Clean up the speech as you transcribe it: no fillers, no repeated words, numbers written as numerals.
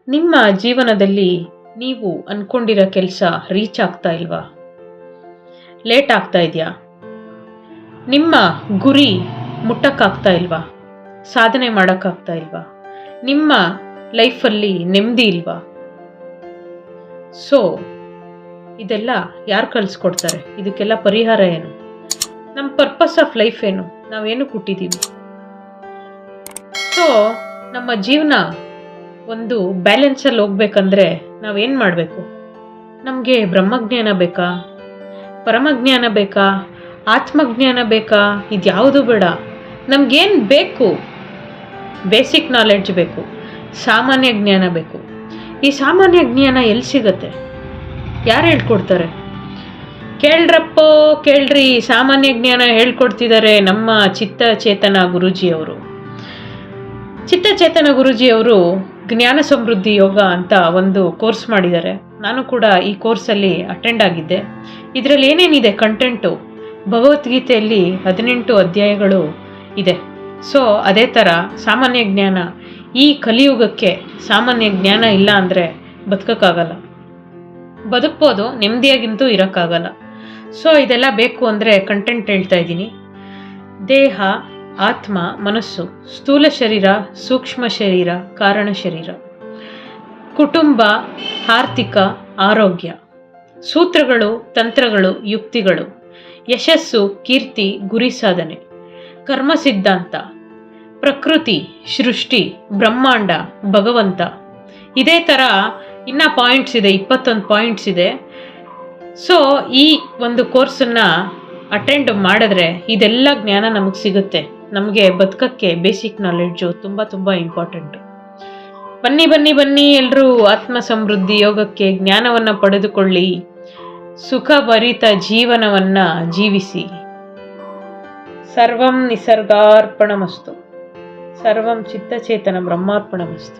ನಿಮ್ಮ ಜೀವನದಲ್ಲಿ ನೀವು ಅಂದ್ಕೊಂಡಿರೋ ಕೆಲಸ ರೀಚ್ ಆಗ್ತಾ ಇಲ್ವಾ? ಲೇಟ್ ಆಗ್ತಾ ಇದೆಯಾ? ನಿಮ್ಮ ಗುರಿ ಮುಟ್ಟಕ್ಕಾಗ್ತಾ ಇಲ್ವಾ? ಸಾಧನೆ ಮಾಡೋಕ್ಕಾಗ್ತಾ ಇಲ್ವಾ? ನಿಮ್ಮ ಲೈಫಲ್ಲಿ ನೆಮ್ಮದಿ ಇಲ್ವಾ? ಸೊ ಇದೆಲ್ಲ ಯಾರು ಕಲಿಸ್ಕೊಡ್ತಾರೆ? ಇದಕ್ಕೆಲ್ಲ ಪರಿಹಾರ ಏನು? ನಮ್ಮ ಪರ್ಪಸ್ ಆಫ್ ಲೈಫ್ ಏನು? ನಾವೇನು ಹುಟ್ಟಿದ್ದೀವಿ? ಸೊ ನಮ್ಮ ಜೀವನ ಒಂದು ಬ್ಯಾಲೆನ್ಸಲ್ಲಿ ಹೋಗ್ಬೇಕಂದ್ರೆ ನಾವೇನು ಮಾಡಬೇಕು? ನಮಗೆ ಬ್ರಹ್ಮಜ್ಞಾನ ಬೇಕಾ? ಪರಮಜ್ಞಾನ ಬೇಕಾ? ಆತ್ಮಜ್ಞಾನ ಬೇಕಾ? ಇದ್ಯಾವುದು ಬೇಡ. ನಮಗೇನು ಬೇಕು? ಬೇಸಿಕ್ ನಾಲೆಡ್ಜ್ ಬೇಕು, ಸಾಮಾನ್ಯ ಜ್ಞಾನ ಬೇಕು. ಈ ಸಾಮಾನ್ಯ ಜ್ಞಾನ ಎಲ್ಲಿ ಸಿಗತ್ತೆ? ಯಾರು ಹೇಳ್ಕೊಡ್ತಾರೆ? ಕೇಳ್ರಪ್ಪೋ ಕೇಳ್ರಿ, ಸಾಮಾನ್ಯ ಜ್ಞಾನ ಹೇಳ್ಕೊಡ್ತಿದ್ದಾರೆ ನಮ್ಮ ಚಿತ್ತಚೇತನ ಗುರೂಜಿಯವರು. ಚಿತ್ತಚೇತನ ಗುರೂಜಿಯವರು ಜ್ಞಾನ ಸಮೃದ್ಧಿ ಯೋಗ ಅಂತ ಒಂದು ಕೋರ್ಸ್ ಮಾಡಿದ್ದಾರೆ. ನಾನು ಕೂಡ ಈ ಕೋರ್ಸಲ್ಲಿ ಅಟೆಂಡ್ ಆಗಿದ್ದೆ. ಇದರಲ್ಲಿ ಏನೇನಿದೆ ಕಂಟೆಂಟು? ಭಗವದ್ಗೀತೆಯಲ್ಲಿ 18 ಅಧ್ಯಾಯಗಳು ಇದೆ. ಸೊ ಅದೇ ಥರ ಸಾಮಾನ್ಯ ಜ್ಞಾನ. ಈ ಕಲಿಯುಗಕ್ಕೆ ಸಾಮಾನ್ಯ ಜ್ಞಾನ ಇಲ್ಲ ಅಂದರೆ ಬದುಕೋಕ್ಕಾಗಲ್ಲ. ಬದುಕ್ಬೋದು, ನೆಮ್ಮದಿಯಾಗಿಂತೂ ಇರೋಕ್ಕಾಗಲ್ಲ. ಸೊ ಇದೆಲ್ಲ ಬೇಕು ಅಂದರೆ ಕಂಟೆಂಟ್ ಹೇಳ್ತಾ ಇದ್ದೀನಿ. ದೇಹ, ಆತ್ಮ, ಮನಸ್ಸು, ಸ್ಥೂಲ ಶರೀರ, ಸೂಕ್ಷ್ಮ ಶರೀರ, ಕಾರಣ ಶರೀರ, ಕುಟುಂಬ, ಆರ್ಥಿಕ, ಆರೋಗ್ಯ, ಸೂತ್ರಗಳು, ತಂತ್ರಗಳು, ಯುಕ್ತಿಗಳು, ಯಶಸ್ಸು, ಕೀರ್ತಿ, ಗುರಿ ಸಾಧನೆ, ಕರ್ಮ ಸಿದ್ಧಾಂತ, ಪ್ರಕೃತಿ, ಸೃಷ್ಟಿ, ಬ್ರಹ್ಮಾಂಡ, ಭಗವಂತ. ಇದೇ ಥರ ಇನ್ನು ಪಾಯಿಂಟ್ಸ್ ಇದೆ, 21 ಪಾಯಿಂಟ್ಸ್ ಇದೆ. ಸೊ ಈ ಒಂದು ಕೋರ್ಸನ್ನು ಅಟೆಂಡ್ ಮಾಡಿದ್ರೆ ಇದೆಲ್ಲ ಜ್ಞಾನ ನಮಗೆ ಸಿಗುತ್ತೆ. ನಮಗೆ ಬದುಕಕ್ಕೆ ಬೇಸಿಕ್ ನಾಲೆಡ್ಜು ತುಂಬ ಇಂಪಾರ್ಟೆಂಟು. ಬನ್ನಿ ಎಲ್ಲರೂ ಆತ್ಮ ಸಮೃದ್ಧಿ ಯೋಗಕ್ಕೆ ಜ್ಞಾನವನ್ನು ಪಡೆದುಕೊಳ್ಳಿ, ಸುಖಭರಿತ ಜೀವನವನ್ನು ಜೀವಿಸಿ. ಸರ್ವಂ ನಿಸರ್ಗಾರ್ಪಣಮಸ್ತು, ಸರ್ವಂ ಚಿತ್ತಚೇತನ ಬ್ರಹ್ಮಾರ್ಪಣಮಸ್ತು.